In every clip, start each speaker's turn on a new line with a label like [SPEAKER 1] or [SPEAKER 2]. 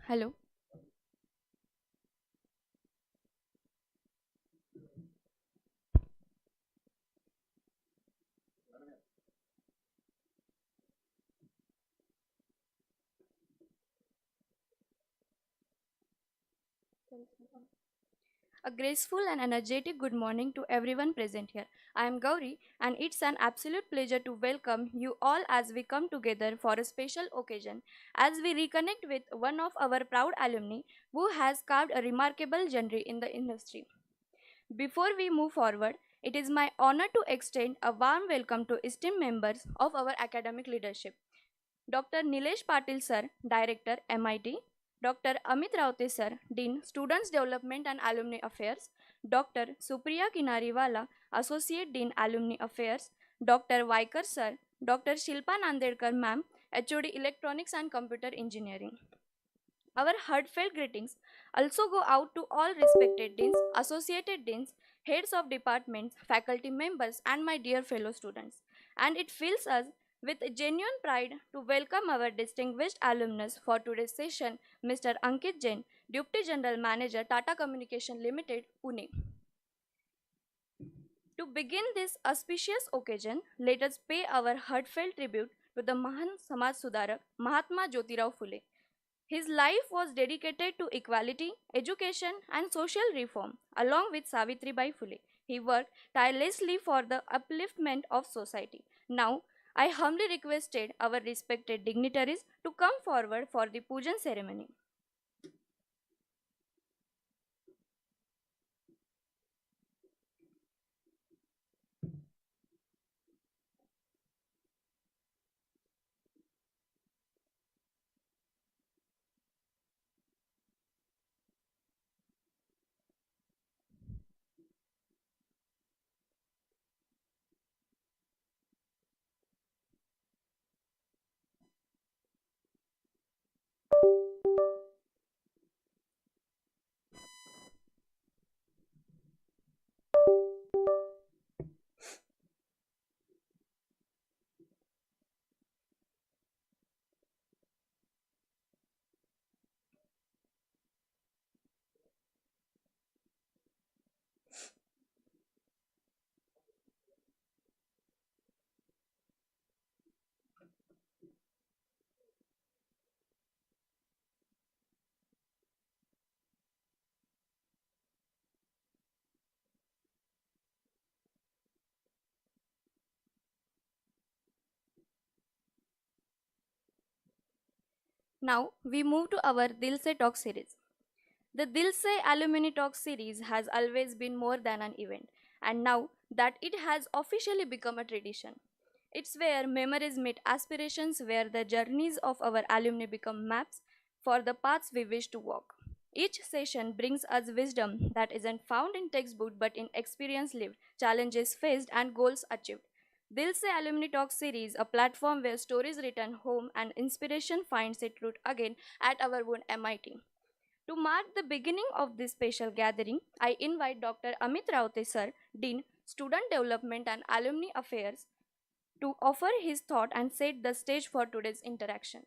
[SPEAKER 1] Hello. A graceful and energetic good morning to everyone present here. I am Gauri, and it's an absolute pleasure to welcome you all as we come together for a special occasion as we reconnect with one of our proud alumni who has carved a remarkable journey in the industry. Before we move forward, it is my honor to extend a warm welcome to esteemed members of our academic leadership. Dr. Nilesh Patil sir, Director MIT, Dr. Amit Raute sir, Dean Students Development and Alumni Affairs, Dr. Supriya Kinariwala, Associate Dean Alumni Affairs, Dr. Vaikar sir, Dr. Shilpa Nandedkar ma'am, HOD Electronics and Computer Engineering. Our heartfelt greetings also go out to all respected deans, associated deans, heads of departments, faculty members, and my dear fellow students. And it fills us with genuine pride to welcome our distinguished alumnus for today's session, Mr. Ankit Jain, Deputy General Manager, Tata Communication Limited, Pune. To begin this auspicious occasion, let us pay our heartfelt tribute to the Mahan Samaj Sudarak, Mahatma Jyotirao Phule. His life was dedicated to equality, education, and social reform. Along with Savitribai Phule, he worked tirelessly for the upliftment of society. Now, I humbly requested our respected dignitaries to come forward for the pujan ceremony. Now, we move to our Dilse Talk series. The Dilse Alumni Talk series has always been more than an event, and now that it has officially become a tradition. It's where memories meet aspirations, where the journeys of our alumni become maps for the paths we wish to walk. Each session brings us wisdom that isn't found in textbook but in experience lived, challenges faced, and goals achieved. Dilse Alumni Talk series, a platform where stories return home and inspiration finds its root again at our own MIT. To mark the beginning of this special gathering, I invite Dr. Amit Raute sir, Dean, Student Development and Alumni Affairs, to offer his thought and set the stage for today's interaction.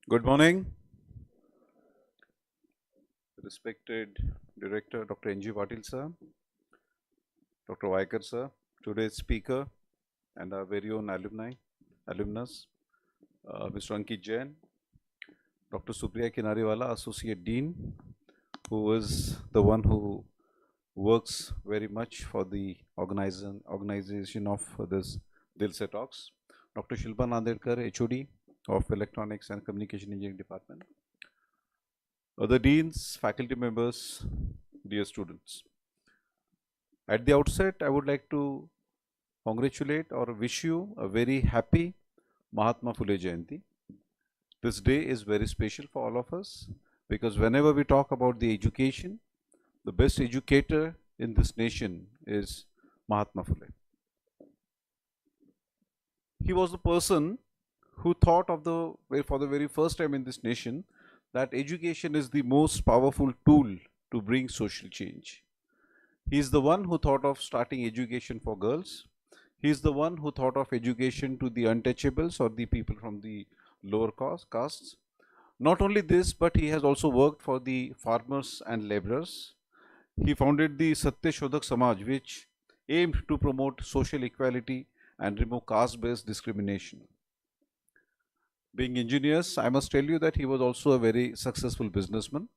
[SPEAKER 2] Good morning, respected Director Dr. N.G. Patil sir, Dr. Vaikar sir, today's speaker and our very own alumnus, Mr. Ankit Jain, Dr. Supriya Kinariwala, Associate Dean, who is the one who works very much for the organization of this Dilse Talks, Dr. Shilpa Nandedkar, HOD of Electronics and Communication Engineering Department, other deans, faculty members, dear students. At the outset, I would like to congratulate or wish you a very happy Mahatma Phule Jayanti. This day is very special for all of us because whenever we talk about the education, the best educator in this nation is Mahatma Phule. He was the person who thought of for the very first time in this nation that education is the most powerful tool to bring social change. He is the one who thought of starting education for girls. He is the one who thought of education to the untouchables or the people from the lower castes. Not only this, but he has also worked for the farmers and laborers. He founded the Satya Shodhak Samaj, which aimed to promote social equality and remove caste-based discrimination. Being engineers, I must tell you that he was also a very successful businessman.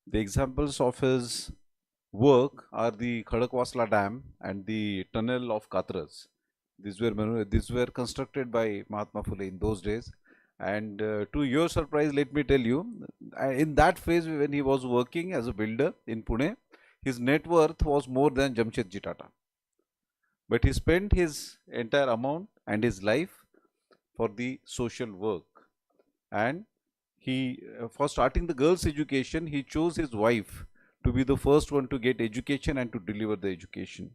[SPEAKER 2] The examples of his work are the Khadakwasla Dam and the tunnel of Katras. These were constructed by Mahatma Phule in those days. And to your surprise, let me tell you, in that phase when he was working as a builder in Pune, his net worth was more than Jamshedji Tata. But he spent his entire amount and his life for the social work. And he, for starting the girls' education, he chose his wife to be the first one to get education and to deliver the education.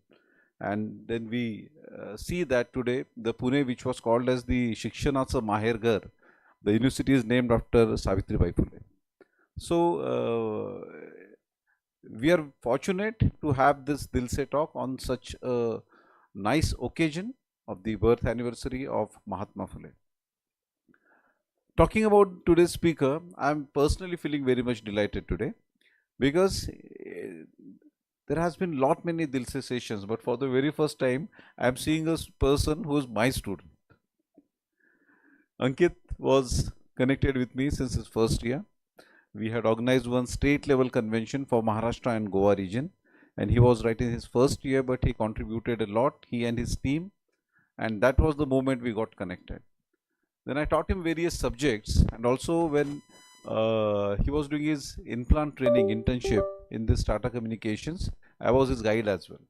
[SPEAKER 2] And then we see that today the Pune, which was called as the Shikshanacha Mahergar, the university is named after Savitribai Phule. So we are fortunate to have this Dilse talk on such a nice occasion of the birth anniversary of Mahatma Phule. Talking about today's speaker, I am personally feeling very much delighted today because there has been lot many Dilse sessions, but for the very first time, I am seeing a person who is my student. Ankit was connected with me since his first year. We had organized one state level convention for Maharashtra and Goa region, and he was right in his first year, but he contributed a lot, he and his team, and that was the moment we got connected. Then I taught him various subjects, and also when he was doing his implant training internship in this Tata Communications, I was his guide as well.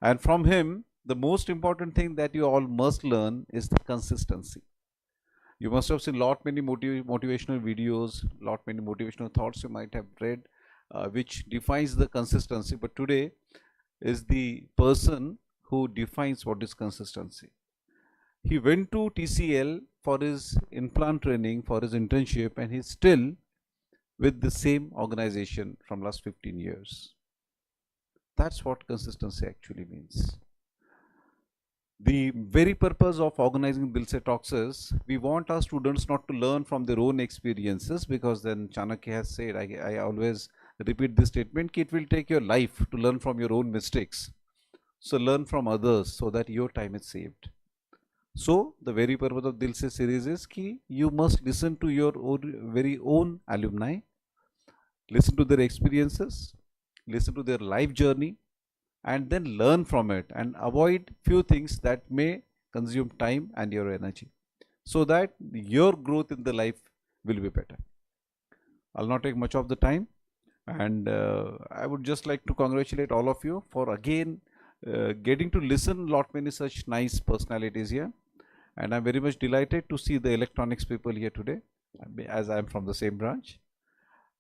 [SPEAKER 2] And from him, the most important thing that you all must learn is the consistency. You must have seen lot many motivational videos, lot many motivational thoughts you might have read, which defines the consistency. But today is the person who defines what is consistency. He went to TCL for his implant training, for his internship, and he's still with the same organization from last 15 years. That's what consistency actually means. The very purpose of organizing Dilse Talks is we want our students not to learn from their own experiences, because then Chanakya has said, I always repeat this statement, it will take your life to learn from your own mistakes. So learn from others so that your time is saved. So the very purpose of Dilse series is ki you must listen to your very own alumni, listen to their experiences, listen to their life journey, and then learn from it and avoid few things that may consume time and your energy, so that your growth in the life will be better. I'll not take much of the time, and I would just like to congratulate all of you for again getting to listen lot many such nice personalities here. And I'm very much delighted to see the electronics people here today, as I'm from the same branch.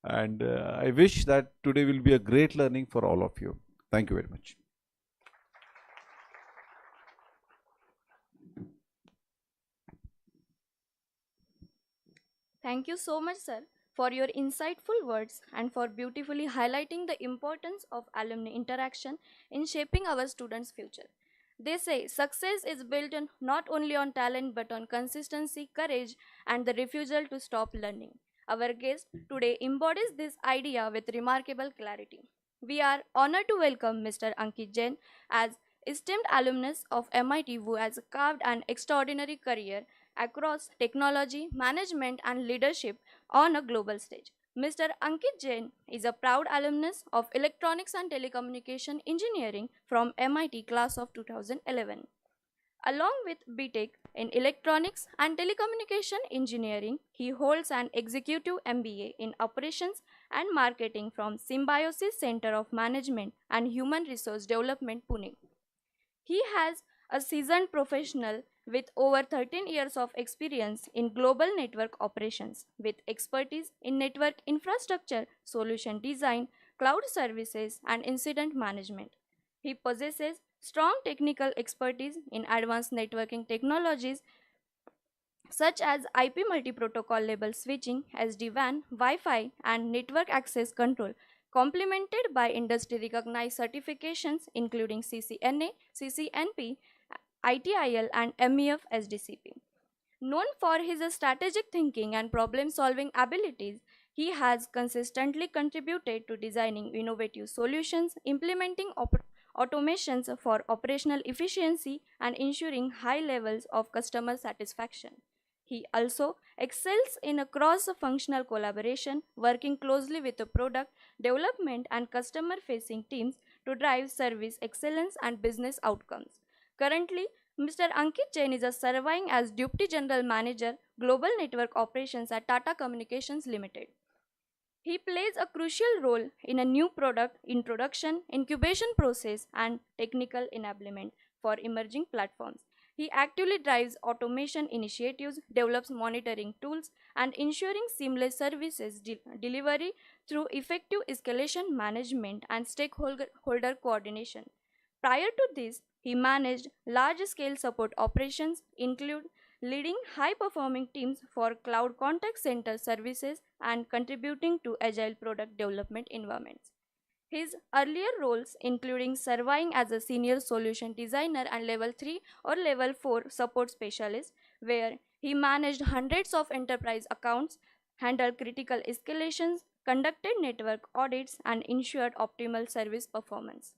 [SPEAKER 2] And I wish that today will be a great learning for all of you. Thank you very much.
[SPEAKER 1] Thank you so much, sir, for your insightful words and for beautifully highlighting the importance of alumni interaction in shaping our students' future. They say success is built not only on talent but on consistency, courage, and the refusal to stop learning. Our guest today embodies this idea with remarkable clarity. We are honored to welcome Mr. Ankit Jain as esteemed alumnus of MIT who has carved an extraordinary career across technology, management, and leadership on a global stage. Mr. Ankit Jain is a proud alumnus of Electronics and Telecommunication Engineering from MIT class of 2011. Along with BTech in Electronics and Telecommunication Engineering, he holds an Executive MBA in Operations and Marketing from Symbiosis Center of Management and Human Resource Development, Pune. He has a seasoned professional with over 13 years of experience in global network operations, with expertise in network infrastructure, solution design, cloud services, and incident management. He possesses strong technical expertise in advanced networking technologies such as IP multi-protocol label switching, SD-WAN, Wi-Fi, and network access control, complemented by industry-recognized certifications including CCNA, CCNP, ITIL, and MEF SDCP. Known for his strategic thinking and problem solving abilities, he has consistently contributed to designing innovative solutions, implementing automations for operational efficiency, and ensuring high levels of customer satisfaction. He also excels in a cross functional collaboration, working closely with the product development and customer facing teams to drive service excellence and business outcomes. Currently, Mr. Ankit Jain is serving as Deputy General Manager, Global Network Operations at Tata Communications Limited. He plays a crucial role in a new product introduction, incubation process, and technical enablement for emerging platforms. He actively drives automation initiatives, develops monitoring tools, and ensuring seamless services delivery through effective escalation management and stakeholder coordination. Prior to this, he managed large-scale support operations, include leading high-performing teams for cloud contact center services and contributing to agile product development environments. His earlier roles, including serving as a senior solution designer and level 3 or level 4 support specialist, where he managed hundreds of enterprise accounts, handled critical escalations, conducted network audits, and ensured optimal service performance.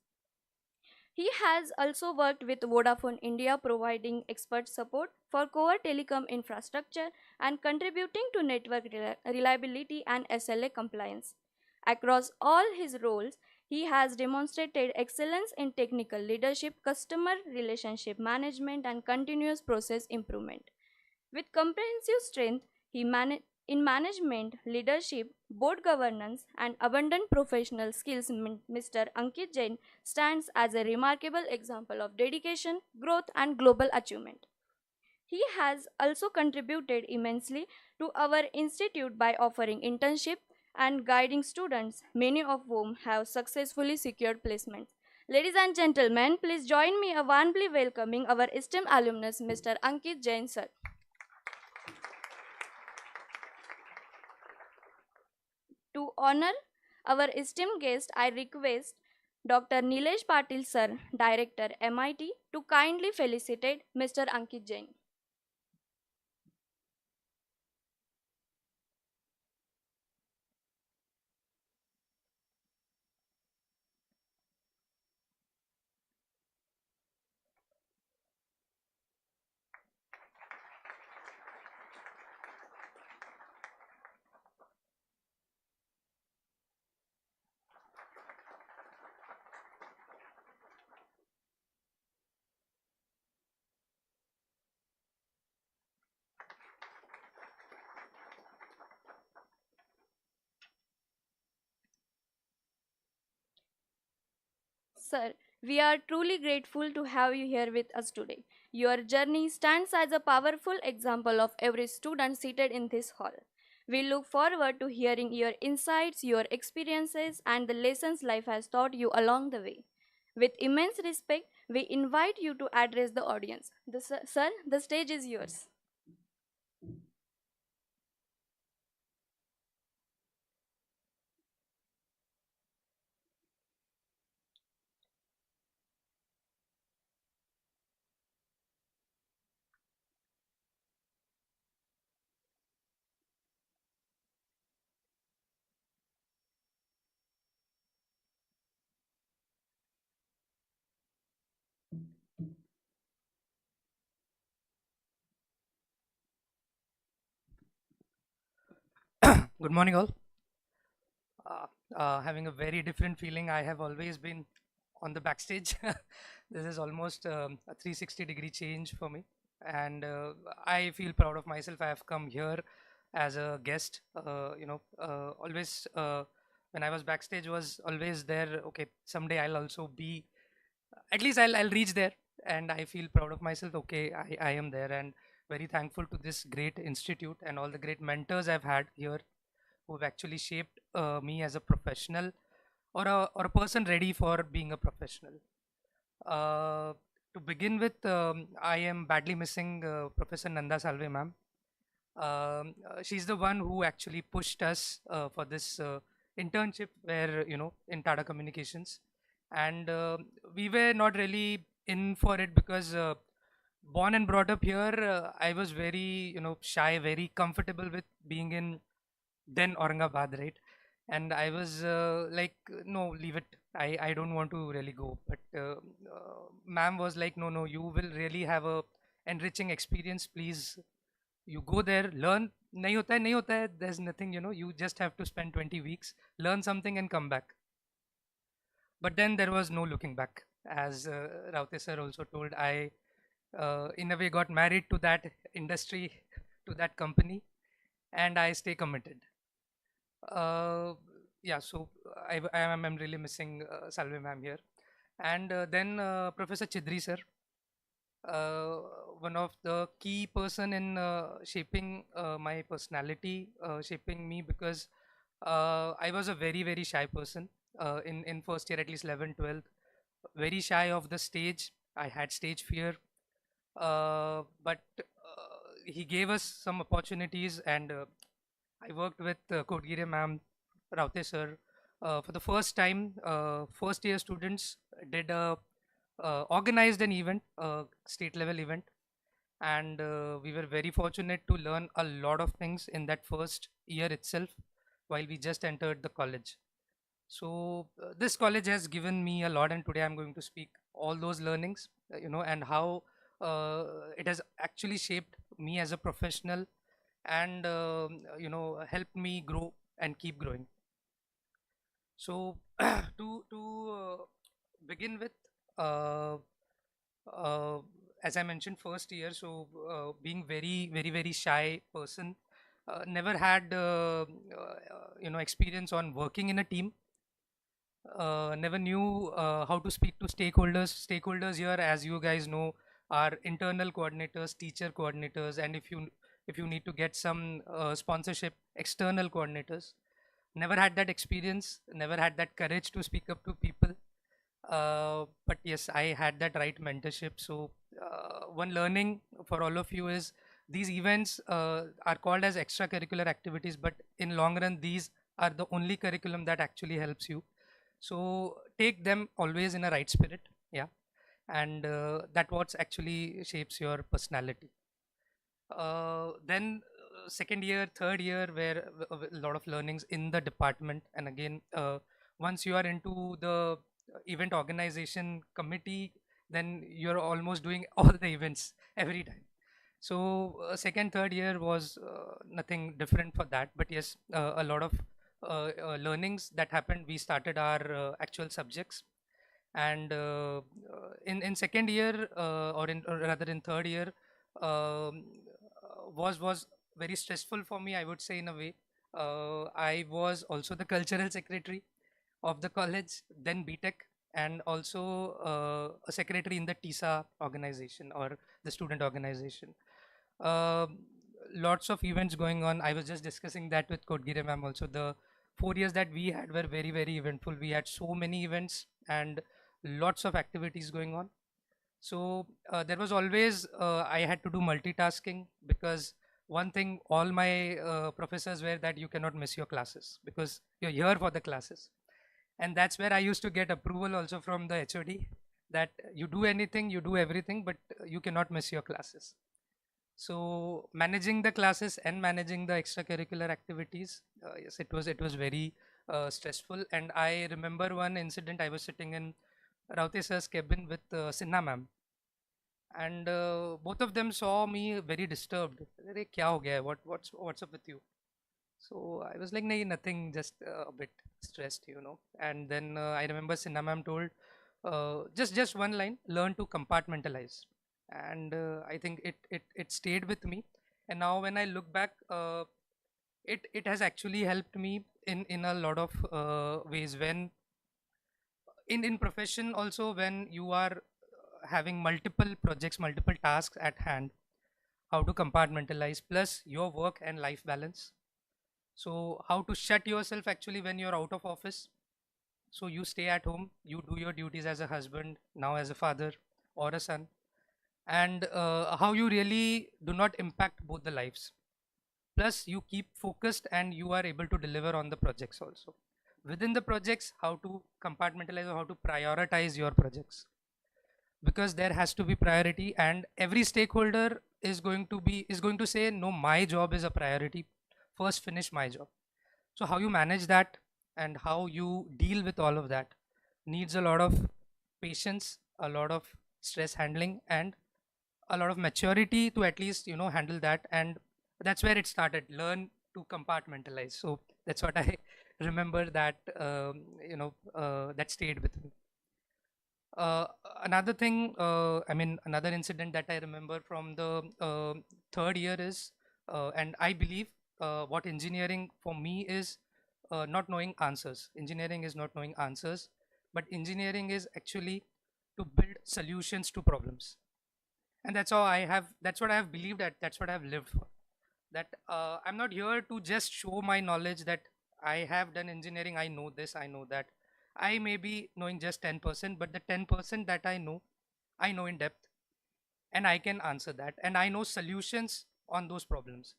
[SPEAKER 1] He has also worked with Vodafone India, providing expert support for core telecom infrastructure and contributing to network reliability and SLA compliance. Across all his roles, he has demonstrated excellence in technical leadership, customer relationship management, and continuous process improvement. With comprehensive strength in management, leadership, board governance, and abundant professional skills, Mr. Ankit Jain stands as a remarkable example of dedication, growth, and global achievement. He has also contributed immensely to our institute by offering internship and guiding students, many of whom have successfully secured placements. Ladies and gentlemen, please join me in warmly welcoming our esteemed alumnus, Mr. Ankit Jain, sir. To honor our esteemed guest, I request Dr. Nilesh Patil sir, Director MIT, to kindly felicitate Mr. Ankit Jain. Sir, we are truly grateful to have you here with us today. Your journey stands as a powerful example of every student seated in this hall. We look forward to hearing your insights, your experiences, and the lessons life has taught you along the way. With immense respect, we invite you to address the audience. Sir, the stage is yours.
[SPEAKER 3] Good morning, all. Uh, Having a very different feeling. I have always been on the backstage. This is almost a 360-degree change for me, and I feel proud of myself. I have come here as a guest. Always when I was backstage, was always there. Okay, someday I'll also be. At least I'll reach there, and I feel proud of myself. Okay, I am there, and very thankful to this great institute and all the great mentors I've had here who've actually shaped me as a professional or a person ready for being a professional. Uh, to begin with, I am badly missing Professor Nanda Salve, ma'am. She's the one who actually pushed us for this internship, where in Tata Communications, and we were not really in for it because born and brought up here, I was very, shy, very comfortable with being in then Aurangabad, right? And I was like, no, leave it. I don't want to really go. But ma'am was like, no, no, you will really have a enriching experience. Please, you go there, learn. Nahi hota hai, nahi hota hai. There's nothing, you just have to spend 20 weeks, learn something and come back. But then there was no looking back. As Raute sir also told, I in a way got married to that industry, to that company, and I stay committed. Uh, yeah, so I'm really missing Salve ma'am here. And then Professor Chidri sir, uh, one of the key person in shaping my personality, shaping me, because I was a very, very shy person in first year, at least 11, 12, very shy of the stage. I had stage fear, but he gave us some opportunities, and I worked with Kodgire ma'am, Raute sir. For the first time, first year students did a organized an event, state level event, and we were very fortunate to learn a lot of things in that first year itself while we just entered the college. So this college has given me a lot, and today I'm going to speak all those learnings, and how it has actually shaped me as a professional, and helped me grow and keep growing. So to begin with, uh, uh, as I mentioned, first year, so being very, very, very shy person, never had experience on working in a team. Never knew how to speak to stakeholders. Stakeholders here, as you guys know, are internal coordinators, teacher coordinators, and if you need to get some sponsorship, external coordinators. Never had that experience. Never had that courage to speak up to people. But yes, I had that right mentorship. So one learning for all of you is these events are called as extracurricular activities, but in long run, these are the only curriculum that actually helps you. So take them always in a right spirit, yeah, and that what's actually shapes your personality. Then second year, third year, where a lot of learnings in the department, and again, once you are into the event organization committee, then you're almost doing all the events every time. So second, third year was nothing different for that, but yes, a lot of learnings that happened. We started our actual subjects, and in second year, or rather in third year, um, was very stressful for me, I would say, in a way. I was also the cultural secretary of the college, then BTech, and also a secretary in the TISA organization, or the student organization. um, Lots of events going on. I was just discussing that with Kodgire ma'am also. The 4 years that we had were very, very eventful. We had so many events and lots of activities going on. So there was always, I had to do multitasking, because one thing all my professors were that you cannot miss your classes because you're here for the classes. And that's where I used to get approval also from the HOD, that you do anything, you do everything, but you cannot miss your classes. So managing the classes and managing the extracurricular activities, yes, it was very stressful. And I remember one incident. I was sitting in Raute sir's cabin with Sinha ma'am, and both of them saw me very disturbed. "Arey, kya ho gaya hai? What's up with you?" So I was like, "Nahi, nothing, just a bit stressed, you know." And then I remember Sinha ma'am told, just one line: learn to compartmentalize. And I think it stayed with me. And now when I look back, it has actually helped me in a lot of ways. When in profession also, when you are having multiple projects, multiple tasks at hand, how to compartmentalize, plus your work and life balance. So how to shut yourself actually when you're out of office. So you stay at home, you do your duties as a husband, now as a father or a son, and how you really do not impact both the lives. Plus you keep focused and you are able to deliver on the projects also. Within the projects, how to compartmentalize or how to prioritize your projects. because there has to be priority, and every stakeholder is going to say, no, my job is a priority, first finish my job. So how you manage that and how you deal with all of that needs a lot of patience, a lot of stress handling, and a lot of maturity to at least handle that. And that's where it started, learn to compartmentalize. So that's what I remember, that that stayed with me. uh, Another thing, another incident that I remember from the third year is, and I believe what engineering for me is, not knowing answers. Engineering is not knowing answers, but engineering is actually to build solutions to problems. And that's what I have believed at, that's what I have lived for. That I'm not here to just show my knowledge, that I have done engineering, I know this, I know that. I may be knowing just 10%, but the 10% that I know in depth, and I can answer that, and I know solutions on those problems.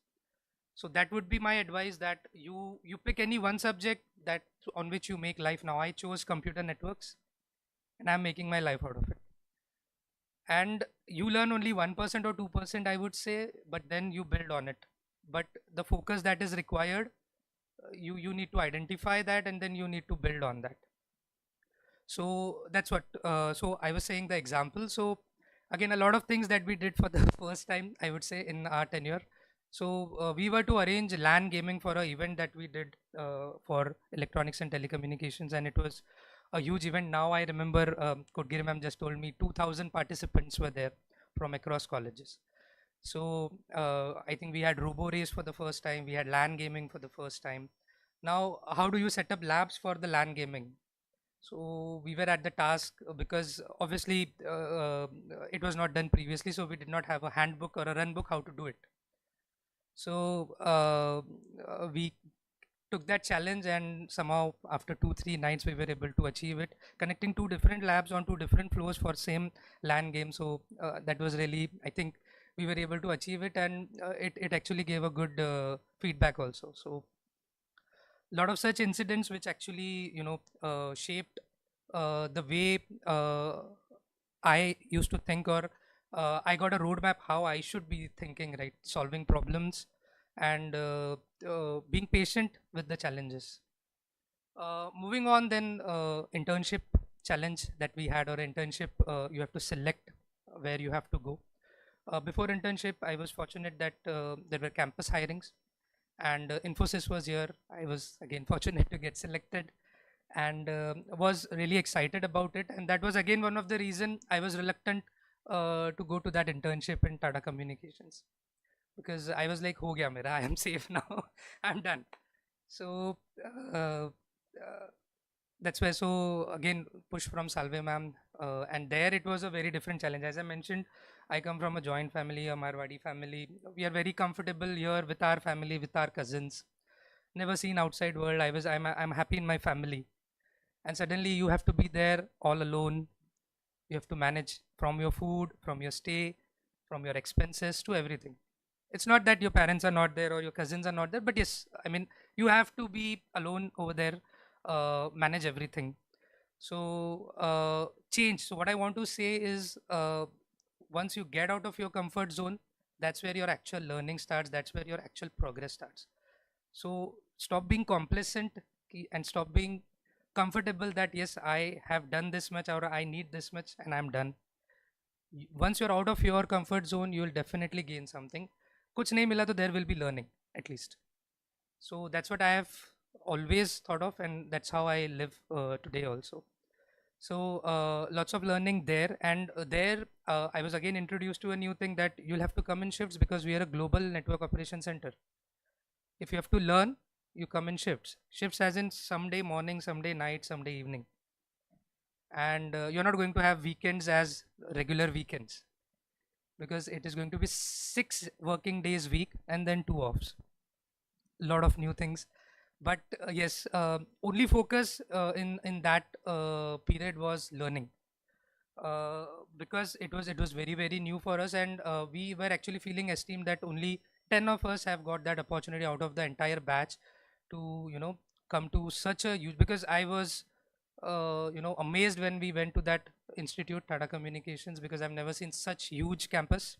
[SPEAKER 3] So that would be my advice, that you pick any one subject that on which you make life. Now I chose computer networks, and I'm making my life out of it. And you learn only 1% or 2%, I would say, but then you build on it. But the focus that is required, you need to identify that, and then you need to build on that. So that's what, so I was saying the example. So again, a lot of things that we did for the first time, I would say, in our tenure. So we were to arrange LAN gaming for an event that we did for electronics and telecommunications, and it was a huge event. Now I remember, Kodgiri ma'am just told me 2,000 participants were there from across colleges. So I think we had robo race for the first time, we had LAN gaming for the first time. Now how do you set up labs for the LAN gaming? So we were at the task, because obviously it was not done previously, so we did not have a handbook or a run book how to do it. So we took that challenge, and somehow after 2-3 nights we were able to achieve it, connecting two different labs on two different floors for same LAN game. So that was really, I think we were able to achieve it, and it actually gave a good feedback also. So a lot of such incidents which actually shaped the way I used to think, or I got a roadmap how I should be thinking, right? Solving problems, and being patient with the challenges. Moving on, then internship challenge that we had, or internship, you have to select where you have to go. Before internship, I was fortunate that there were campus hirings, and Infosys was here. I was again fortunate to get selected, and was really excited about it. And that was again one of the reason I was reluctant to go to that internship in Tata Communications, because I was like, "Ho gaya mera, I am safe now, I'm done." So uh, uh, that's where, so again, push from Salve ma'am, and there it was a very different challenge. As I mentioned, I come from a joint family, a Marwadi family. We are very comfortable here with our family, with our cousins. Never seen outside world. I'm happy in my family, and suddenly you have to be there all alone. You have to manage from your food, from your stay, from your expenses to everything. It's not that your parents are not there or your cousins are not there, but yes, I mean, you have to be alone over there, manage everything. So change. So what I want to say is, once you get out of your comfort zone, that's where your actual learning starts, that's where your actual progress starts. So stop being complacent, and stop being comfortable that yes, I have done this much, or I need this much, and I'm done. Once you're out of your comfort zone, you will definitely gain something. Kuch nahi mila to there will be learning at least. So that's what I have always thought of, and that's how I live today also. So lots of learning there, and there I was again introduced to a new thing, that you'll have to come in shifts, because we are a global network operation center. If you have to learn, you come in shifts as in someday morning, someday night, someday evening. And you're not going to have weekends as regular weekends, because it is going to be 6 working days week and then 2 offs. Lot of new things. But yes, only focus in that period was learning, uh, because it was very very new for us, and we were actually feeling esteemed that only 10 of us have got that opportunity out of the entire batch to come to such a huge. Because I was amazed when we went to that institute, Tata Communications, because I've never seen such huge campus.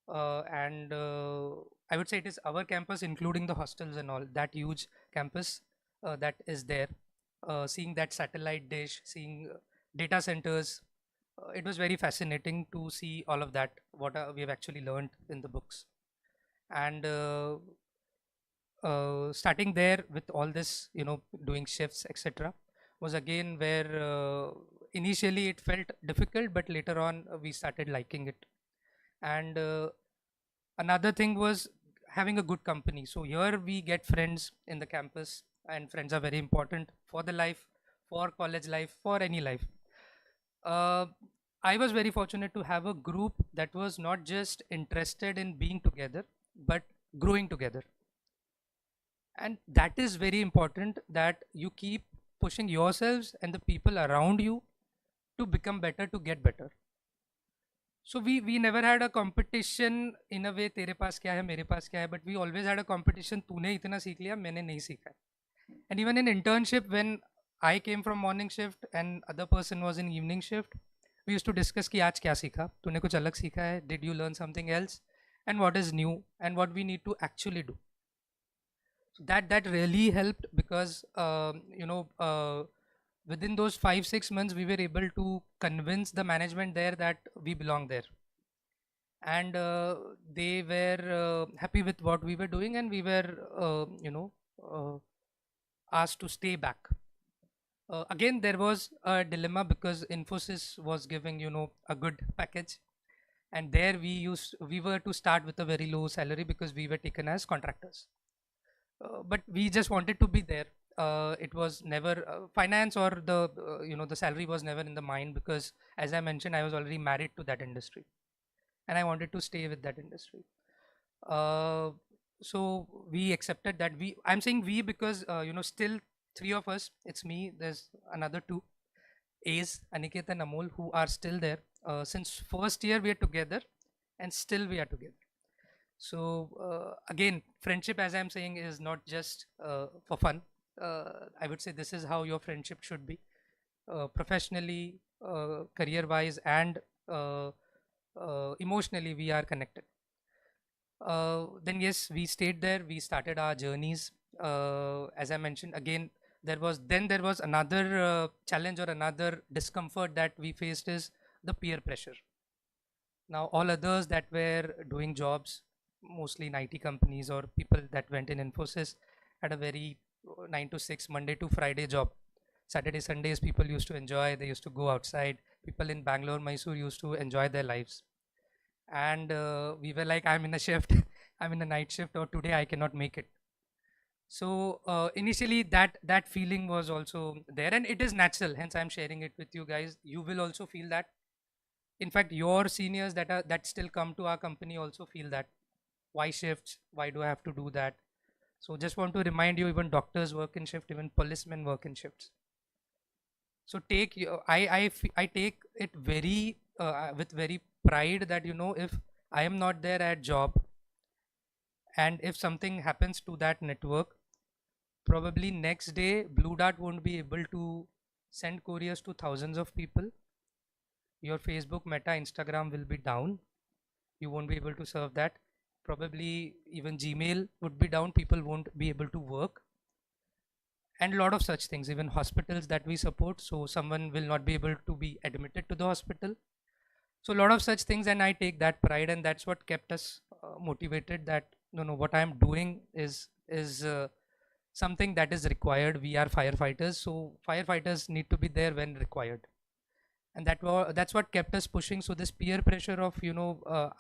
[SPEAKER 3] And I would say it is our campus, including the hostels and all, that huge campus that is there. Seeing that satellite dish, seeing data centers, it was very fascinating to see all of that, what we have actually learned in the books. And starting there with all this, doing shifts, etc., was again where initially it felt difficult, but later on we started liking it. And another thing was having a good company. So here we get friends in the campus, and friends are very important for the life, for college life, for any life. uh, I was very fortunate to have a group that was not just interested in being together, but growing together. And that is very important, that you keep pushing yourselves and the people around you to become better, to get better. So we never had a competition in a way, तेरे पास क्या है मेरे पास क्या है, but we always had a competition, तूने इतना सीख लिया मैंने नहीं सीखा. And even in internship, when I came from morning shift and other person was in evening shift, we used to discuss कि आज क्या सीखा, तूने कुछ अलग सीखा है, did you learn something else, and what is new and what we need to actually do. So that really helped, because within those 5-6 months we were able to convince the management there that we belong there, and they were happy with what we were doing, and we were asked to stay back. Again, there was a dilemma, because Infosys was giving a good package, and there we were to start with a very low salary because we were taken as contractors. But we just wanted to be there. It was never finance, or the salary was never in the mind, because as I mentioned, I was already married to that industry, and I wanted to stay with that industry. So we accepted that. I'm saying we because still three of us. It's me. There's another two, Ace, Aniket, and Amol, who are still there. Since first year we are together, and still we are together. So again, friendship, as I'm saying, is not just for fun. I would say this is how your friendship should be, professionally, career-wise, and emotionally. We are connected. Then yes, we stayed there. We started our journeys. As I mentioned, again, there was another challenge or another discomfort that we faced, is the peer pressure. Now, all others that were doing jobs, mostly in IT companies, or people that went in Infosys, had a very 9 to 6, Monday to Friday job. Saturday, Sundays, people used to enjoy. They used to go outside. People in Bangalore, Mysore used to enjoy their lives. And we were like, I'm in a shift, I'm in a night shift, or today I cannot make it. So initially that feeling was also there, and it is natural. Hence, I'm sharing it with you guys. You will also feel that. In fact, your seniors that still come to our company also feel that. Why shifts? Why do I have to do that? So just want to remind you, even doctors work in shift, even policemen work in shifts. So I take it very with very pride that if I am not there at job, and if something happens to that network, probably next day Blue Dart won't be able to send couriers to thousands of people. Your Facebook, Meta, Instagram will be down. You won't be able to serve that. Probably even Gmail would be down. People won't be able to work, and a lot of such things. Even hospitals that we support, so someone will not be able to be admitted to the hospital. So a lot of such things, and I take that pride, and that's what kept us motivated. That no, what I'm doing is something that is required. We are firefighters, so firefighters need to be there when required, and that's what kept us pushing. So this peer pressure of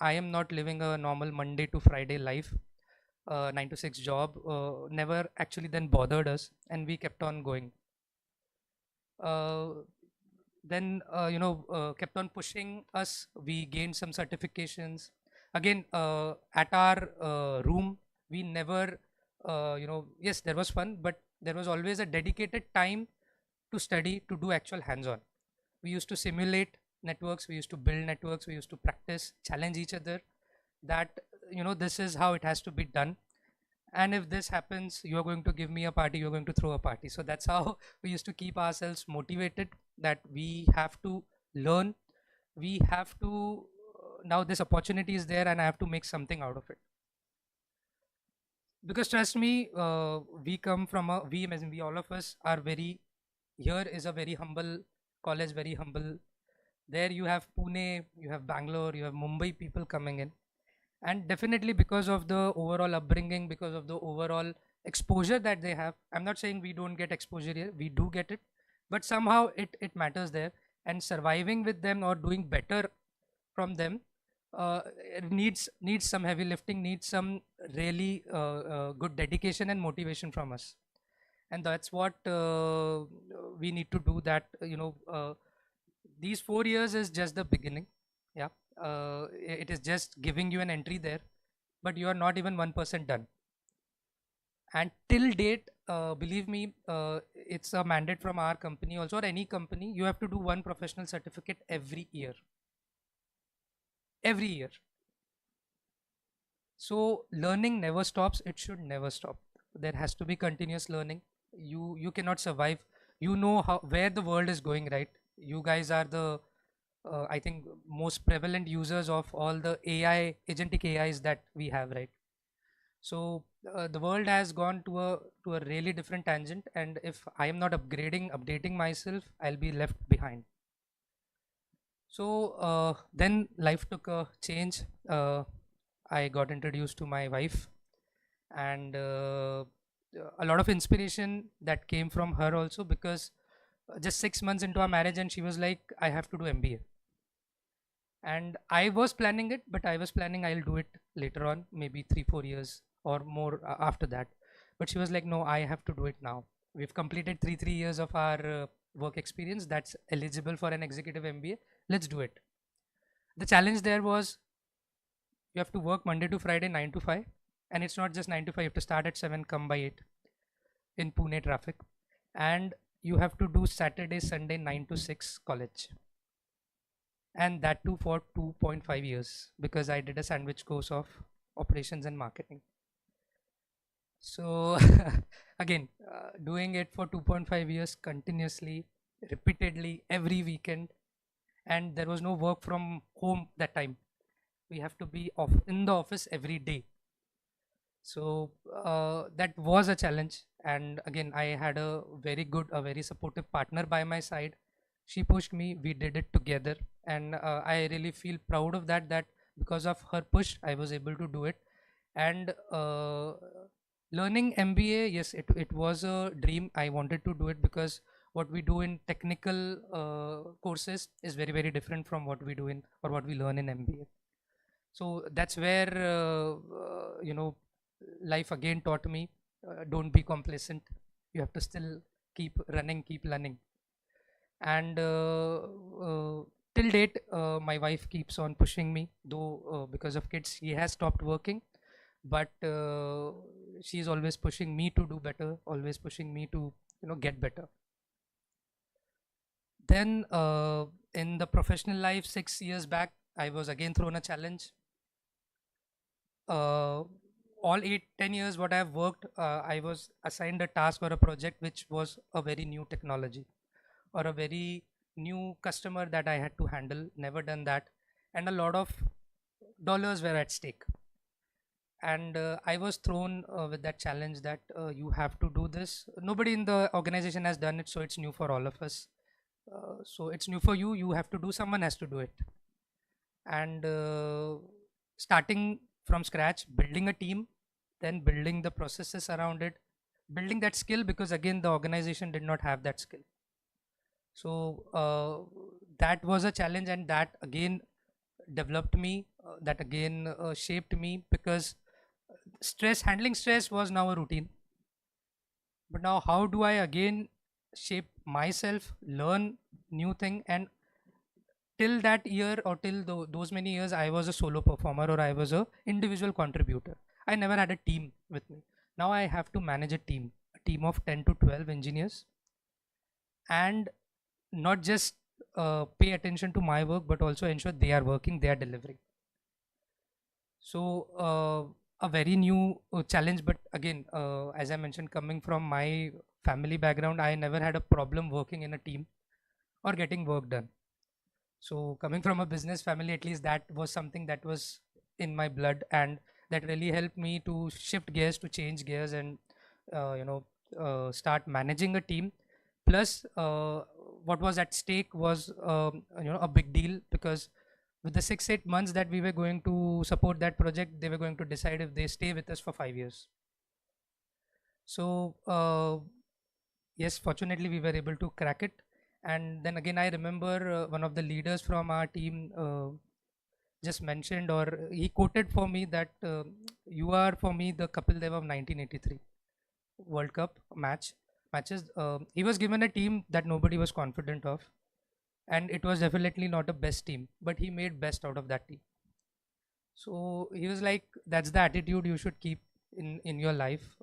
[SPEAKER 3] I am not living a normal Monday to Friday life, 9 to 6 job, never actually then bothered us, and we kept on going. Then kept on pushing us. We gained some certifications. Again, at our room, we never yes, there was fun, but there was always a dedicated time to study, to do actual hands-on. We used to simulate networks, we used to build networks, we used to practice, challenge each other, that this is how it has to be done, and if this happens, you're going to give me a party, you're going to throw a party. So that's how we used to keep ourselves motivated, that we have to learn. We have to, now this opportunity is there and I have to make something out of it. Because trust me, we come from a, we as in we all of us are very, here is a very humble college, very humble. There you have Pune, you have Bangalore, you have Mumbai people coming in. And definitely because of the overall upbringing, because of the overall exposure that they have, I'm not saying we don't get exposure here, we do get it, but somehow it matters there. And surviving with them or doing better from them, it needs some heavy lifting, needs some really good dedication and motivation from us. And that's what we need to do. That these 4 years is just the beginning. Yeah, it is just giving you an entry there, but you are not even 1% done. And till date, believe me, it's a mandate from our company also, or any company. You have to do one professional certificate every year. Every year. So learning never stops. It should never stop. There has to be continuous learning. You cannot survive. You know how, where the world is going, right? You guys are the I think most prevalent users of all the AI, agentic AIs that we have, right? So the world has gone to a really different tangent, and if I am not updating myself, I'll be left behind. So then life took a change. I got introduced to my wife, and a lot of inspiration that came from her also, because just 6 months into our marriage, and she was like, I have to do MBA. And I was planning it, but I was planning I'll do it later on, maybe 3-4 years or more after that. But she was like, no, I have to do it now. We've completed 3 years of our work experience that's eligible for an executive MBA. Let's do it. The challenge there was, you have to work Monday to Friday 9 to 5, and it's not just 9 to 5, you have to start at 7, come by 8 in Pune traffic, and you have to do Saturday Sunday 9 to 6 college, and that too for 2.5 years, because I did a sandwich course of operations and marketing. So again, doing it for 2.5 years continuously, repeatedly, every weekend, and there was no work from home that time. We have to be off in the office every day. So that was a challenge. And again, I had a very supportive partner by my side. She pushed me, we did it together, and I really feel proud of that, that because of her push I was able to do it. And learning MBA, yes, it was a dream. I wanted to do it because what we do in technical courses is very different from what we do in, or what we learn in MBA. So that's where life again taught me, don't be complacent. You have to still keep running, keep learning. And till date, my wife keeps on pushing me, though because of kids she has stopped working, but she's always pushing me to do better, always pushing me to get better. Then in the professional life, 6 years back, I was again thrown a challenge. All 8-10 years what I've worked, I was assigned a task or a project which was a very new technology or a very new customer that I had to handle. Never done that, and a lot of dollars were at stake. And I was thrown with that challenge that you have to do this. Nobody in the organization has done it, so it's new for all of us. So it's new for you. You have to do. Someone has to do it. And starting from scratch, building a team, then building the processes around it, building that skill, because again the organization did not have that skill. So that was a challenge, and that again developed me, that again shaped me, because handling stress was now a routine. But now how do I again shape myself, learn new thing? And till that year, or till those many years, I was a solo performer, or I was a individual contributor. I never had a team with me. Now I have to manage a team of 10 to 12 engineers, and not just pay attention to my work, but also ensure they are working, they are delivering. So a very new challenge, but again, as I mentioned, coming from my family background, I never had a problem working in a team or getting work done. So coming from a business family, at least that was something that was in my blood, and that really helped me to shift gears, to change gears, and uh, you know start managing a team. Plus, what was at stake was a big deal, because with the 6-8 months that we were going to support that project, they were going to decide if they stay with us for 5 years. So yes, fortunately we were able to crack it. And then again, I remember one of the leaders from our team just mentioned, or he quoted for me that you are for me the Kapil Dev of 1983 World Cup matches. He was given a team that nobody was confident of, and it was definitely not a best team, but he made best out of that team. So he was like, that's the attitude you should keep in your life.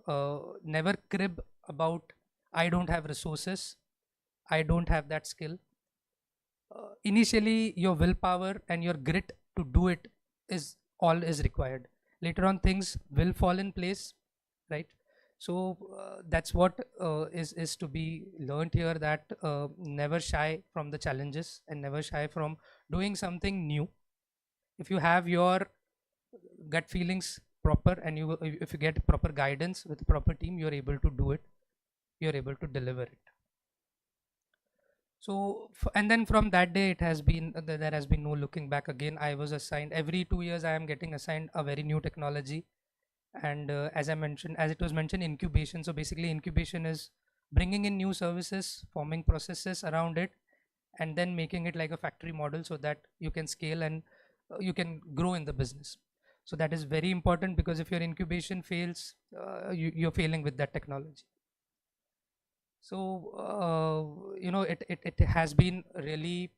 [SPEAKER 3] Never crib about, I don't have resources, I don't have that skill. Initially, your willpower and your grit to do it is all is required. Later on, things will fall in place, right? So that's what is to be learned here, that never shy from the challenges and never shy from doing something new. If you have your gut feelings proper, and if you get proper guidance with proper team, you're able to do it, you're able to deliver it. So and then from that day, it has been there has been no looking back again. I was assigned every 2 years, I am getting assigned a very new technology. And as I mentioned, as it was mentioned, incubation. So basically, incubation is bringing in new services, forming processes around it, and then making it like a factory model, so that you can scale and you can grow in the business. So that is very important, because if your incubation fails, you're failing with that technology. So it has been really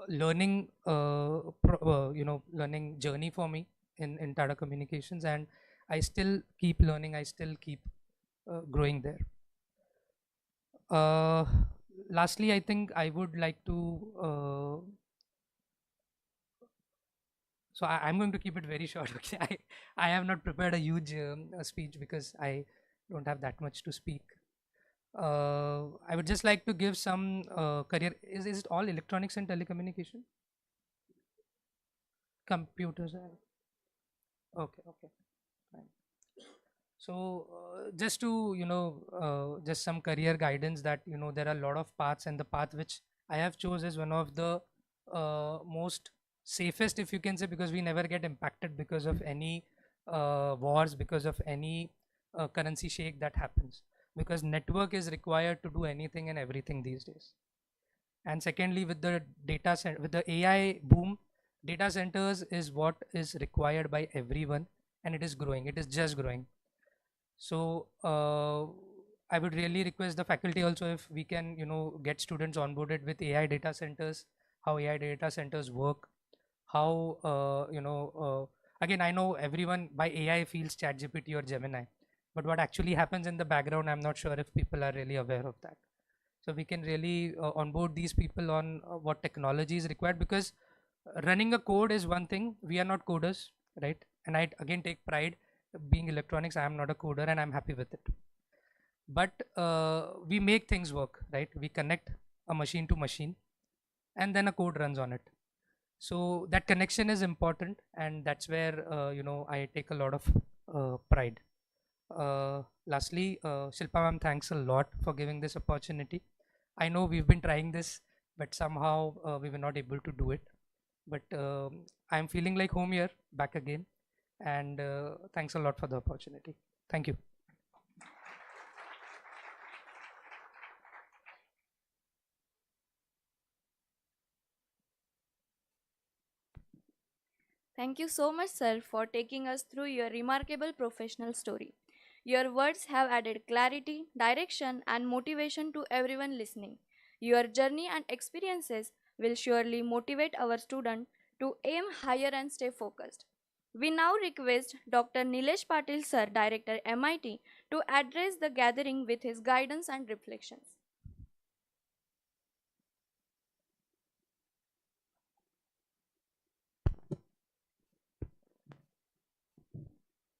[SPEAKER 3] learning learning journey for me in Tata Communications, and I still keep learning, I still keep growing there. uh, Lastly, I think I would like to I'm going to keep it very short. Okay, I have not prepared a huge speech, because I don't have that much to speak. I would just like to give some career. Is it all electronics and telecommunication? Computers. Okay, okay, fine. So just to just some career guidance, that there are a lot of paths, and the path which I have chose is one of the most safest, if you can say, because we never get impacted because of any wars, because of any currency shake that happens, because network is required to do anything and everything these days. And secondly, with the with the AI boom, data centers is what is required by everyone, and it is growing, it is just growing. So I would really request the faculty also, if we can get students onboarded with AI data centers, how AI data centers work, how again, I know everyone by AI feels ChatGPT or Gemini, but what actually happens in the background, I'm not sure if people are really aware of that. So we can really onboard these people on what technology is required, because running a code is one thing, we are not coders, right? And I again take pride, being electronics, I am not a coder, and I'm happy with it. But we make things work, right? We connect a machine to machine, and then a code runs on it. So that connection is important, and that's where I take a lot of pride. Lastly, Shilpa ma'am, thanks a lot for giving this opportunity. I know we've been trying this, but somehow we were not able to do it. But I'm feeling like home here, back again. And thanks a lot for the opportunity. Thank you.
[SPEAKER 1] Thank you so much, sir, for taking us through your remarkable professional story. Your words have added clarity, direction, and motivation to everyone listening. Your journey and experiences will surely motivate our students to aim higher and stay focused. We now request Dr. Nilesh Patil, sir, Director MIT, to address the gathering with his guidance and reflections.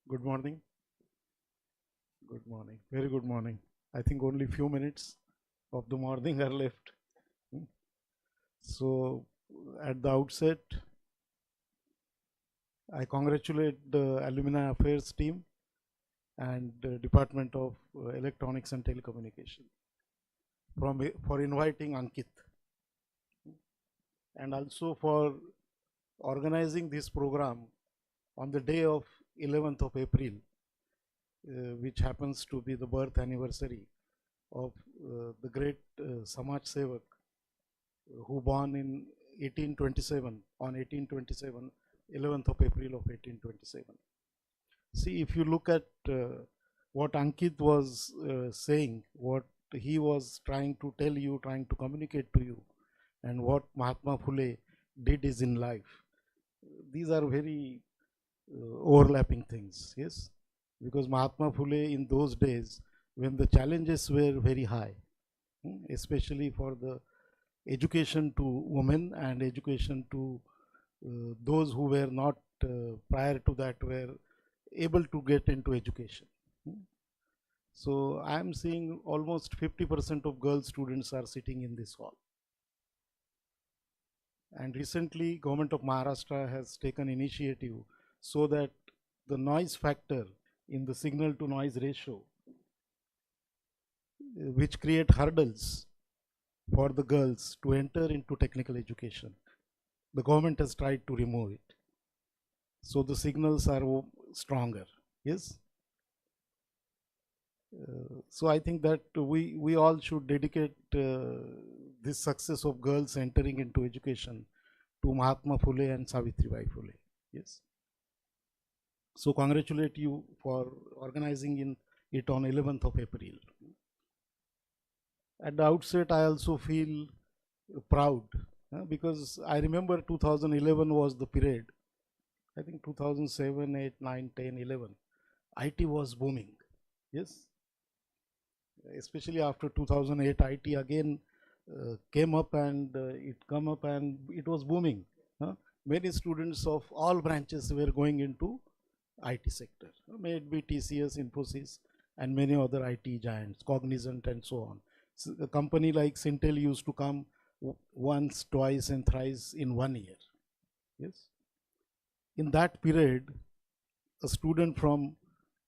[SPEAKER 4] Good morning. Good morning. Very good morning. I think only few minutes of the morning are left. So at the outset, I congratulate the Alumni Affairs team and the Department of Electronics and Telecommunication for inviting Ankit, and also for organizing this program on the day of 11th of April, which happens to be the birth anniversary of the great Samaj Sevak who born in 1827, on 1827, 11th of April of 1827. See, if you look at what Ankit was saying, what he was trying to tell you, trying to communicate to you, and what Mahatma Phule did is in life, these are very overlapping things, yes? Because Mahatma Phule in those days, when the challenges were very high, especially for the education to women and education to those who were not prior to that were able to get into education. So I am seeing almost 50% of girl students are sitting in this hall. And recently, government of Maharashtra has taken initiative so that the noise factor in the signal to noise ratio, which create hurdles for the girls to enter into technical education, the government has tried to remove it. So the signals are stronger, yes? So I think that we all should dedicate this success of girls entering into education to Mahatma Phule and Savitribai Phule, yes? So congratulate you for organizing it on 11th of April. At the outset, I also feel proud because I remember 2011 was the period. I think 2007, 8, 9, 10, 11, IT was booming, yes? Especially after 2008, IT again came up and it was booming. Many students of all branches were going into IT sector, may it be TCS, Infosys, and many other IT giants, Cognizant and so on. So a company like Sintel used to come once, twice, and thrice in 1 year, yes? In that period, a student from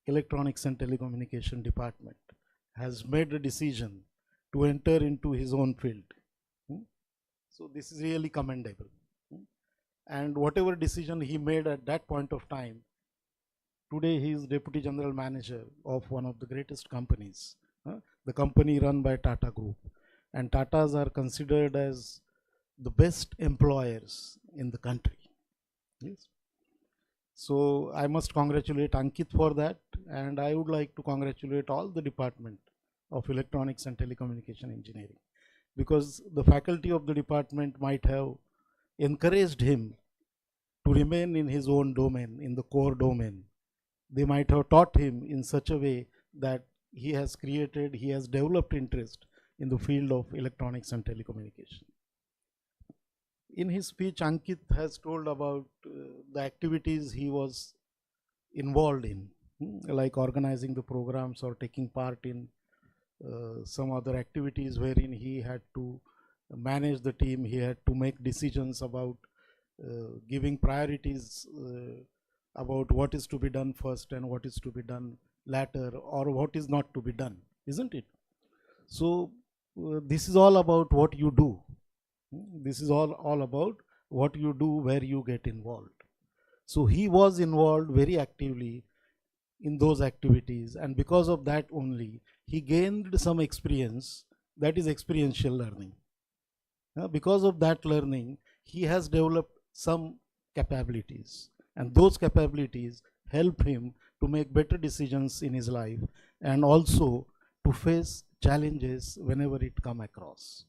[SPEAKER 4] Electronics and Telecommunication department has made a decision to enter into his own field. So this is really commendable. And whatever decision he made at that point of time, today he is Deputy General Manager of one of the greatest companies, the company run by Tata Group. And Tatas are considered as the best employers in the country, yes? So I must congratulate Ankit for that, and I would like to congratulate all the department of Electronics and Telecommunication Engineering, because the faculty of the department might have encouraged him to remain in his own domain, in the core domain. They might have taught him in such a way that he has developed interest in the field of electronics and telecommunication. In his speech, Ankit has told about the activities he was involved in, like organizing the programs or taking part in some other activities wherein he had to manage the team, he had to make decisions about giving priorities about what is to be done first and what is to be done later, or what is not to be done, isn't it? So this is all about what you do. This is all about what you do, where you get involved. So he was involved very actively in those activities, and because of that only, he gained some experience, that is experiential learning. Because of that learning, he has developed some capabilities, and those capabilities help him to make better decisions in his life and also to face challenges whenever it come across.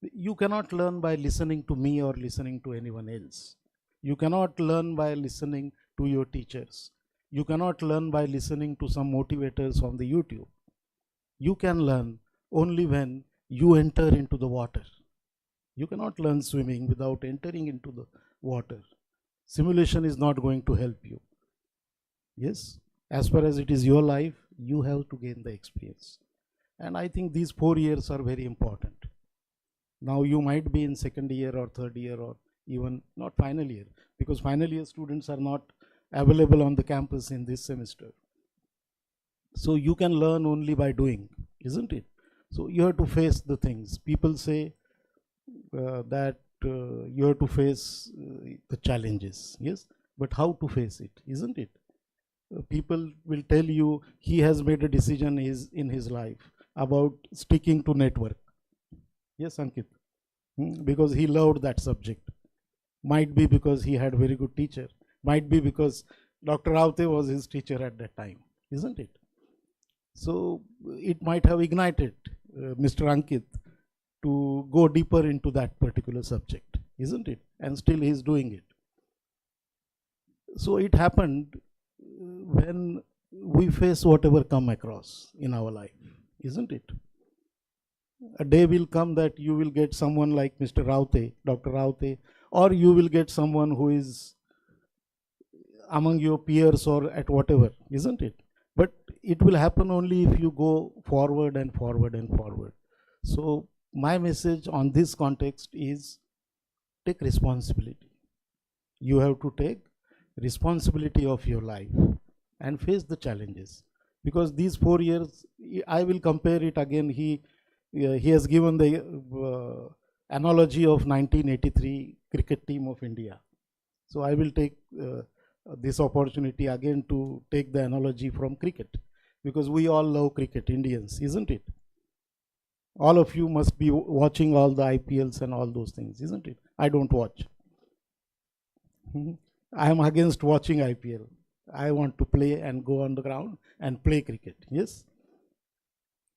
[SPEAKER 4] You cannot learn by listening to me or listening to anyone else. You cannot learn by listening to your teachers. You cannot learn by listening to some motivators on the YouTube. You can learn only when you enter into the water. You cannot learn swimming without entering into the water. Simulation is not going to help you. Yes, as far as it is your life, you have to gain the experience. And I think these 4 years are very important. Now you might be in second year or third year or even not final year, because final year students are not available on the campus in this semester. So you can learn only by doing, isn't it? So you have to face the things. People say that you have to face the challenges, yes, but how to face it, isn't it? People will tell you he has made a decision in his life about sticking to network. Yes, Ankit. Because he loved that subject. Might be because he had very good teacher. Might be because Dr. Raute was his teacher at that time, isn't it? So it might have ignited Mr. Ankit to go deeper into that particular subject, isn't it? And still he is doing it. So it happened when we face whatever come across in our life, isn't it? A day will come that you will get someone like Mr. Raute, Dr. Raute, or you will get someone who is among your peers or at whatever, isn't it? But it will happen only if you go forward and forward and forward. So my message on this context is take responsibility. You have to take responsibility of your life and face the challenges. Because these 4 years, I will compare it again. He has given the analogy of 1983 cricket team of India. So I will take this opportunity again to take the analogy from cricket, because we all love cricket, Indians, isn't it? All of you must be watching all the IPLs and all those things, isn't it? I don't watch. I am against watching IPL. I want to play and go on the ground and play cricket, yes?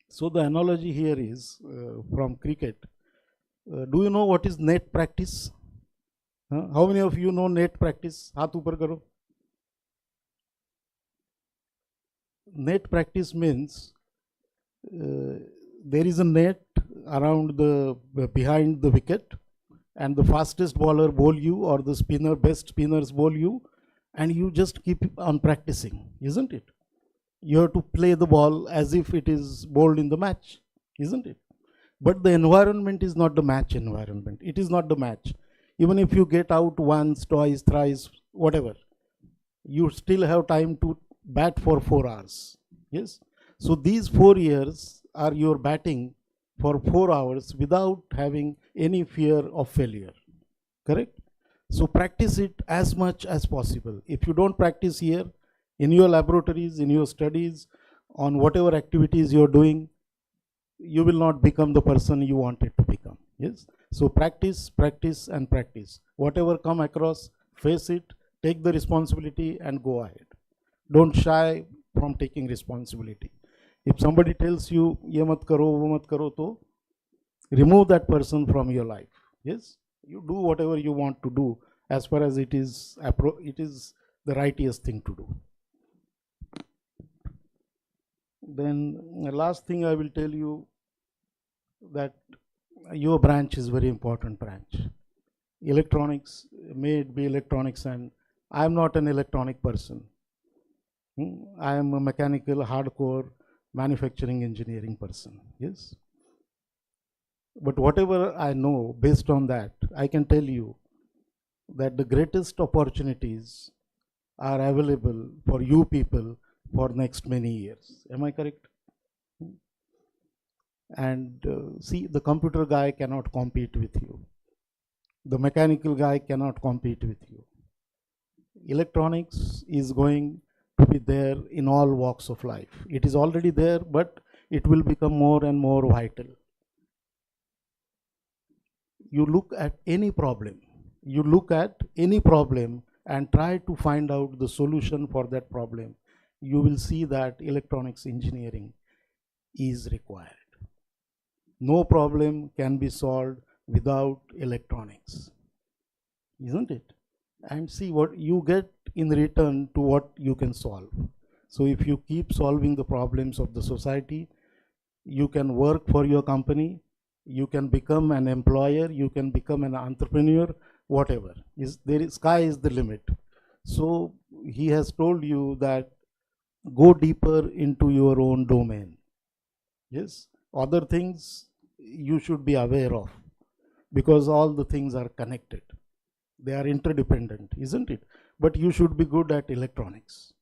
[SPEAKER 4] So the analogy here is from cricket. Do you know what is net practice? How many of you know net practice? Haath upar karo. Net practice means there is a net around the behind the wicket, and the fastest bowler bowl you, or the spinner, best spinners bowl you, and you just keep on practicing, isn't it? You have to play the ball as if it is bowled in the match, isn't it? But the environment is not the match environment. It is not the match. Even if you get out once, twice, thrice, whatever, you still have time to bat for 4 hours. Yes. So these 4 years are your batting for 4 hours without having any fear of failure. Correct? So practice it as much as possible. If you don't practice here, in your laboratories, in your studies, on whatever activities you're doing, you will not become the person you wanted to become. Yes. So practice, practice, and practice. Whatever come across, face it, take the responsibility, and go ahead. Don't shy from taking responsibility. If somebody tells you, ye mat karo, wo mat karo, to remove that person from your life. Yes. You do whatever you want to do as far as it is the righteous thing to do. Then the last thing I will tell you, that your branch is very important branch. Electronics, may it be electronics, and I am not an electronic person. I am a mechanical, hardcore, manufacturing engineering person. Yes. But whatever I know, based on that, I can tell you that the greatest opportunities are available for you people for next many years. Am I correct? And see, the computer guy cannot compete with you. The mechanical guy cannot compete with you. Electronics is going to be there in all walks of life. It is already there, but it will become more and more vital. You look at any problem, and try to find out the solution for that problem. You will see that electronics engineering is required. No problem can be solved without electronics, isn't it? And see what you get in return to what you can solve. So if you keep solving the problems of the society, you can work for your company, you can become an employer, you can become an entrepreneur, whatever. Sky is the limit. So he has told you that go deeper into your own domain. Yes. Other things you should be aware of. because all the things are connected. They are interdependent, isn't it? But you should be good at electronics.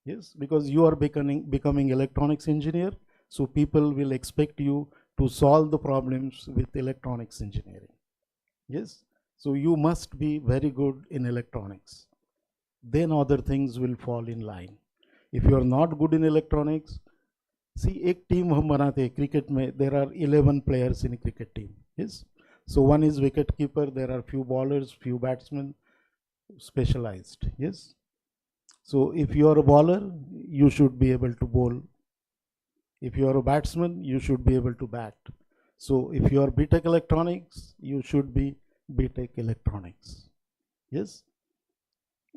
[SPEAKER 4] Yes, because you are becoming electronics engineer, so people will expect you to solve the problems with electronics engineering. Yes, so you must be very good in electronics. Then other things will fall in line. If you are not good in electronics, see, एक team हम बनाते हैं cricket में, there are 11 players in a cricket team. Yes, so one is wicket keeper, there are few bowlers, few batsmen, specialized. Yes, so if you are a bowler, you should be able to bowl. If you are a batsman, you should be able to bat. So if you are BTech electronics, you should be BTech electronics. Yes,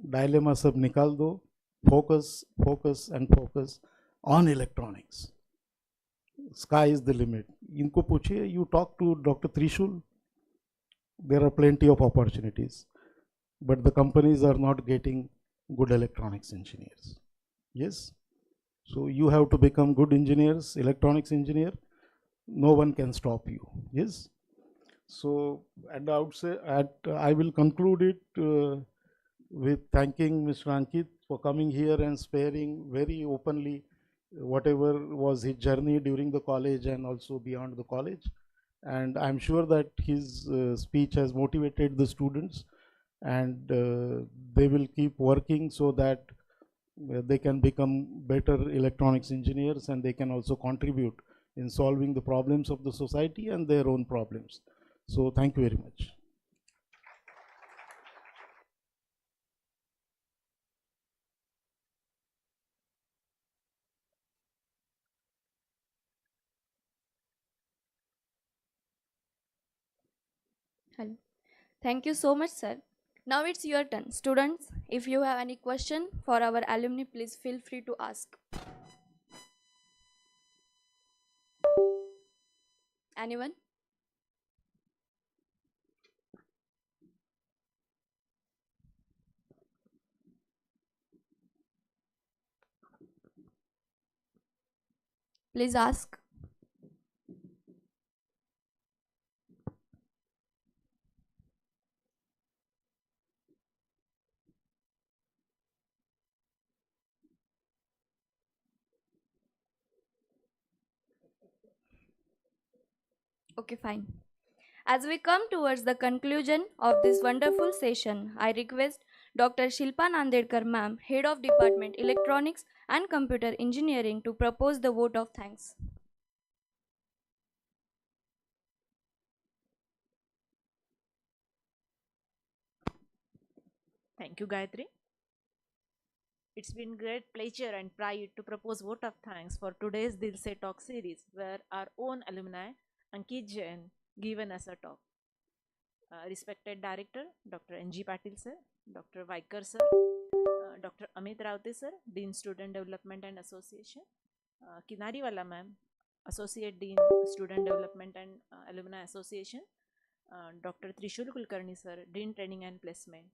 [SPEAKER 4] dilemma सब निकाल दो, focus, focus and focus on electronics. Sky is the limit. इनको पूछिए, you talk to Dr. Trishul, there are plenty of opportunities, but the companies are not getting good electronics engineers. Yes, so you have to become good engineers, electronics engineer. No one can stop you. Yes, so at the outset, I will conclude it with thanking Mr. Ankit for coming here and sparing very openly whatever was his journey during the college and also beyond the college. And I'm sure that his speech has motivated the students, and they will keep working so that they can become better electronics engineers, and they can also contribute in solving the problems of the society and their own problems. So thank you very much.
[SPEAKER 1] Hello. Thank you so much, sir. Now it's your turn. Students, if you have any question for our alumni, please feel free to ask. Anyone? Please ask. Okay, fine. As we come towards the conclusion of this wonderful session, I request Dr. Shilpa Nandedkar ma'am, Head of Department Electronics and Computer Engineering, to propose the vote of thanks.
[SPEAKER 5] Thank you, Gayatri. It's been great pleasure and pride to propose vote of thanks for today's Dilse Talk series, where our own alumni, Ankit Jain, given us a talk. Respected Director, Dr. N.G. Patil sir, Dr. Vaikar sir, Dr. Amit Raute sir, Dean Student Development and Association, Kinariwala ma'am, Associate Dean Student Development and Alumni Association, Dr. Trishul Kulkarni sir, Dean Training and Placement,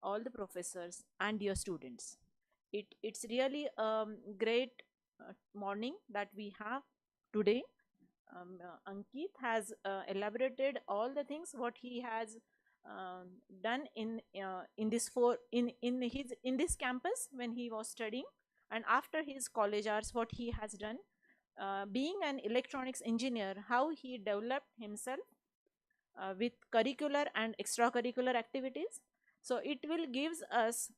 [SPEAKER 5] all the professors and dear students. It's really great morning that we have today. Ankit has elaborated all the things what he has done in this campus when he was studying, and after his college hours what he has done. Being an electronics engineer, how he developed himself with curricular and extracurricular activities. So it will gives us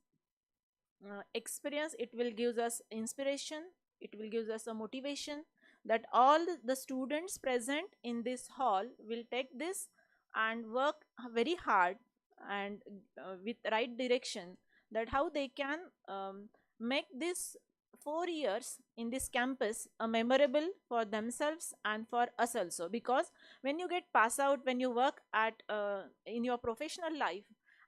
[SPEAKER 5] experience, it will give us inspiration, it will give us a motivation that all the students present in this hall will take this and work very hard and with right direction, that how they can make this 4 years in this campus memorable for themselves and for us also. Because when you get pass out, when you work at in your professional life,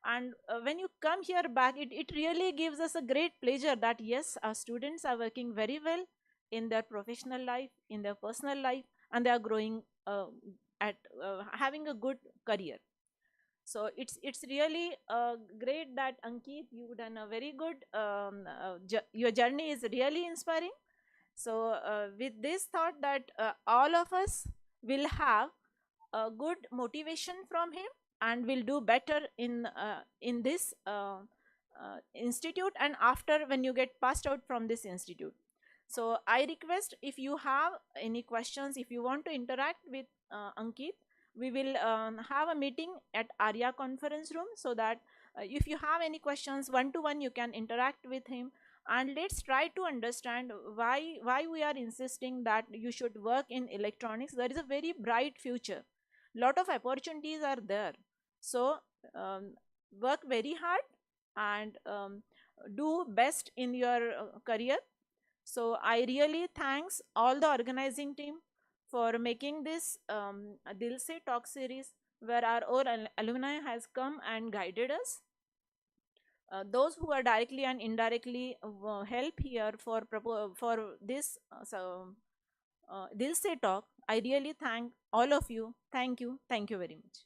[SPEAKER 5] and when you come here back, it really gives us a great pleasure that yes, our students are working very well in their professional life, in their personal life, and they are growing at having a good career. So it's really great that Ankit, you've done a very good your journey is really inspiring. So with this thought that all of us will have a good motivation from him and will do better in this institute and after when you get passed out from this institute. So I request, if you have any questions, if you want to interact with Ankit, we will have a meeting at Arya conference room, so that if you have any questions one to one, you can interact with him, and let's try to understand why we are insisting that you should work in electronics. There is a very bright future, lot of opportunities are there. So um, work very hard and do best in your career. So I really thanks all the organizing team for making this Dilse talk series, where our own alumni has come and guided us. Those who are directly and indirectly help here for this Dilse talk, I really thank all of you. Thank you. Thank you very much.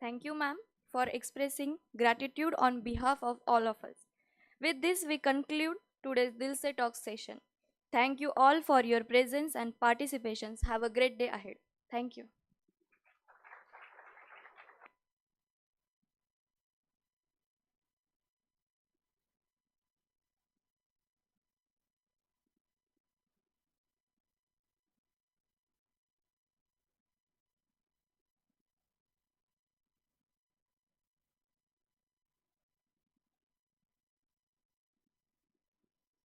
[SPEAKER 1] Thank you, ma'am, for expressing gratitude on behalf of all of us. With this, we conclude today's Dilse Talk session. Thank you all for your presence and participations. Have a great day ahead. Thank you.